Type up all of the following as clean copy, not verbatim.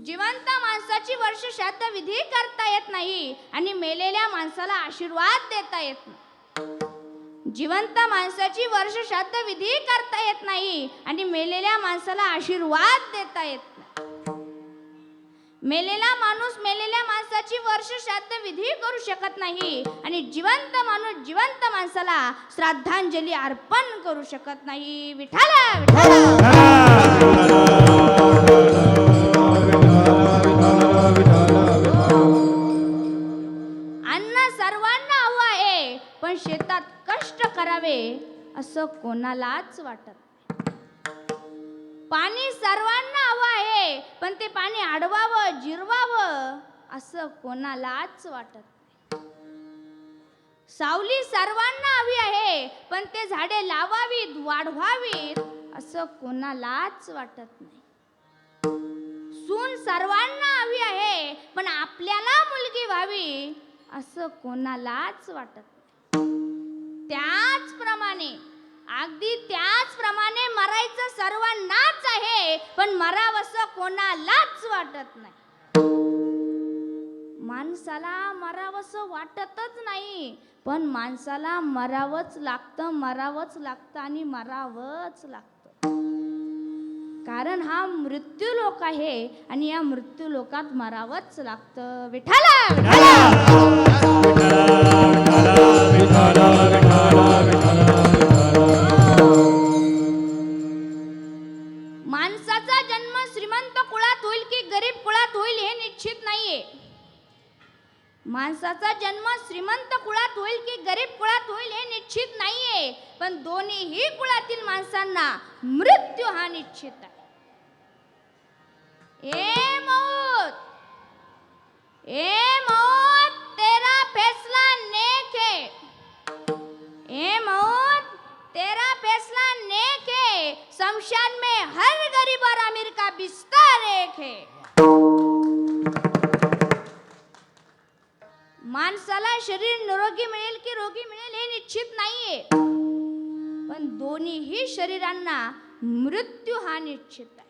जिवंत माणसाची वर्ष श्राद्ध विधी करता येत नाही आणि मेलेल्या माणसाला आशीर्वाद देता येत नाही. जिवंत माणसाची वर्ष श्राद्ध विधी करता येत नाही आणि मेलेल्या माणसाला आशीर्वाद देता येत नाही. मेलेला माणूस मेलेल्या माणसाची वर्ष श्राद्ध विधी करू शकत नाही आणि जिवंत माणूस जिवंत माणसाला श्राद्धांजली अर्पण करू शकत नाही. विठाला अन्न सर्वांना हवं आहे, पण शेतात कष्ट करावे असं कोणालाच वाटत नाही. पाणी सर्वांना हवं आहे, पण ते पाणी अडवावं जिरवावं असं कोणालाच वाटत नाही. सावली सर्वांना हवी आहे, पण ते झाडे लावावीत वाढवावीत असं कोणालाच वाटत नाही. सून सर्वांना हवी आहे, पण आपल्याला मुलगी व्हावी असं कोणालाच वाटत नाही. त्याचप्रमाणे अगदी त्याचप्रमाणे मरायचं सर्वांनाच आहे, पण मरावंसं कोणालाच वाटत नाही. माणसाला मरावंसं वाटतच नाही, पण माणसाला मरावंच लागतं आणि मरावंच लागतं. कारण हा मृत्यू लोक आहे आणि या मृत्यू लोकात मरावंच लागतं. विठाला माणसाचा जन्म श्रीमंत कुळात होईल की गरीब कुळात होईल हे निश्चित नाहीये. माणसाचा जन्म श्रीमंत कुळात होईल की गरीब कुळात होईल हे निश्चित नाहीये, पण दोन्हीही कुळातील माणसांना मृत्यू हा निश्चित आहे. ए मौत तेरा फैसला नेक है. ए मौत तेरा फैसला नेक है. शमशान में हर गरीब और अमीर का बिस्तर एक है. माणसाला शरीर निरोगी मिळेल की रोगी मिळेल हे निश्चित नाहीये, पण दोन्हीही शरीरांना मृत्यू हा निश्चित आहे.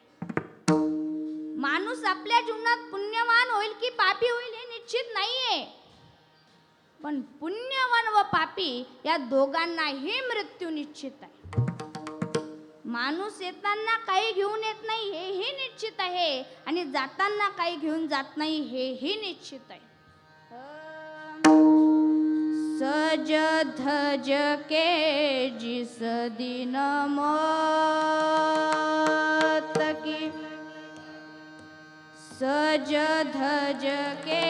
माणूस आपल्या जीवनात पुण्यवान होईल की पापी होईल हे निश्चित नाहीये, पण पुण्यवान व पापी या दोघांनाही मृत्यू निश्चित आहे. माणूस येताना काही घेऊन येत नाही हेही निश्चित आहे आणि जाताना काही घेऊन जात नाही हेही निश्चित आहे. सज धज के जिस दिन मौत की, सज धज के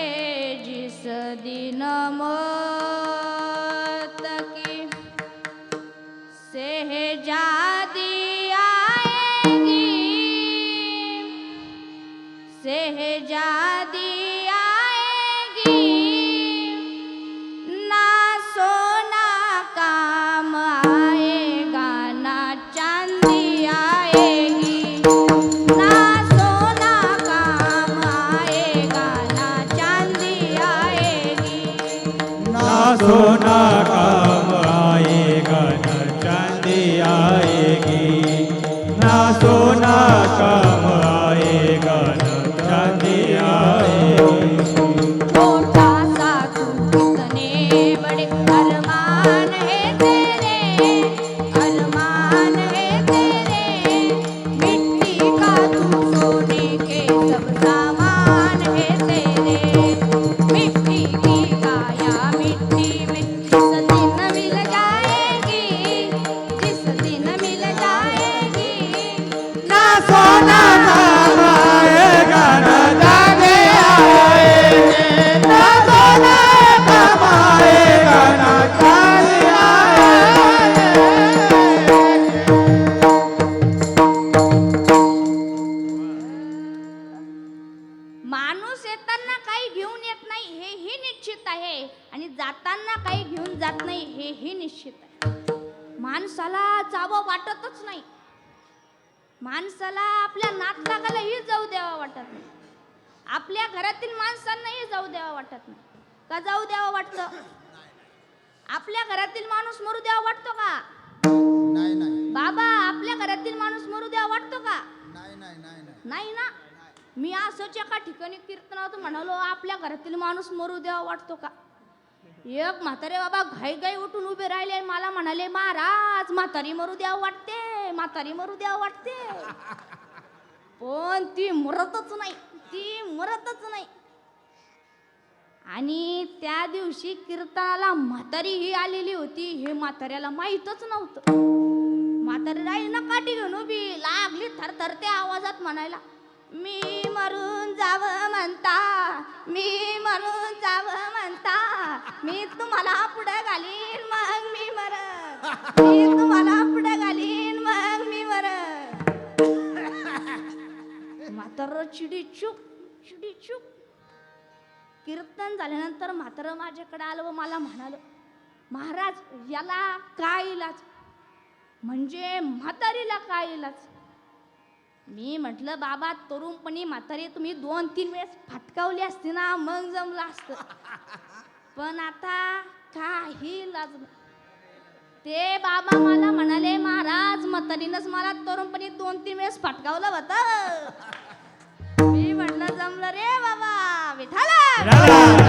जिस दिन मौत की, सहजादी आएगी, सहजादी आएगी, ना सोना काम आएगा ना चांदी आएगी, ना सोना काम आएगा ना चांदी आएगी, ना सोना काम आएगा ना चांदी आएगी, ना सोना काम आएगा ना चांदी आएगी. छोटा सा तू कितने बड़े अरमान है तेरे, अरमान है तेरे. मिट्टी का तू सोने के सब सामान है तेरे. मिट्टी की काया मिट्टी में जिस दिन मिल जाएगी, जिस दिन मिल जाएगी, ना सोना काम आएगा ना चांदी आएगी, ना सोना काम आएगा ना चांदी आएगी. माणूस येताना काही घेऊन येत नाही हेही निश्चित आहे आणि जाताना काही घेऊन जात नाही हेही निश्चित आहे. माणसाला जावं वाटतच नाही. माणसाला आपल्या नातलागालाही जाऊ द्यावा वाटत नाही. आपल्या घरातील माणसांनाही जाऊ द्यावा वाटत नाही. का जाऊ द्यावा वाटतं? आपल्या घरातील माणूस मरू द्यावा वाटतो का? नाही नाही बाबा आपल्या घरातील माणूस मरू द्यावा वाटतो का? नाही नाही नाही नाही नाही ना. मी असंच एका ठिकाणी कीर्तनात म्हणालो आपल्या घरातील माणूस मरू द्यावा वाटतो का. एक म्हातारे बाबा घाई घाई उठून उभे राहिले आणि मला म्हणाले महाराज म्हातारी मरू द्यावं वाटते, म्हातारी मरू द्यावं वाटते. पण ती मरतच नाही, ती मरतच नाही. आणि त्या दिवशी कीर्तनाला म्हातारी ही आलेली होती हे म्हाताऱ्याला माहीतच नव्हतं. म्हातारी राही ना काठी घेऊन उभी लागली थरथरत्या आवाजात म्हणायला, मी मरून जावं म्हणता, मी मरून जावं म्हणता, मी तुम्हाला पुढे घालीन मग मी मरत, मी तुम्हाला पुढे घालीन मग मी मरत. म्हातारं चिडी चूप चिडी चूप. कीर्तन झाल्यानंतर म्हातारं माझ्याकडे आलं व मला म्हणालं, महाराज याला काय इलाज, म्हणजे म्हातारीला काय इलाज. मी म्हटलं बाबा तरुणपणी म्हातारी तुम्ही 2-3 वेळेस फटकावली असती ना मग जमलं असतं, पण आता काही इलाज नाही. ते बाबा मला म्हणाले महाराज म्हातारीनंच मला तरुणपणी 2-3 वेळेस फटकावलं होतं. मी म्हटलं जमलं रे बाबा विठाला.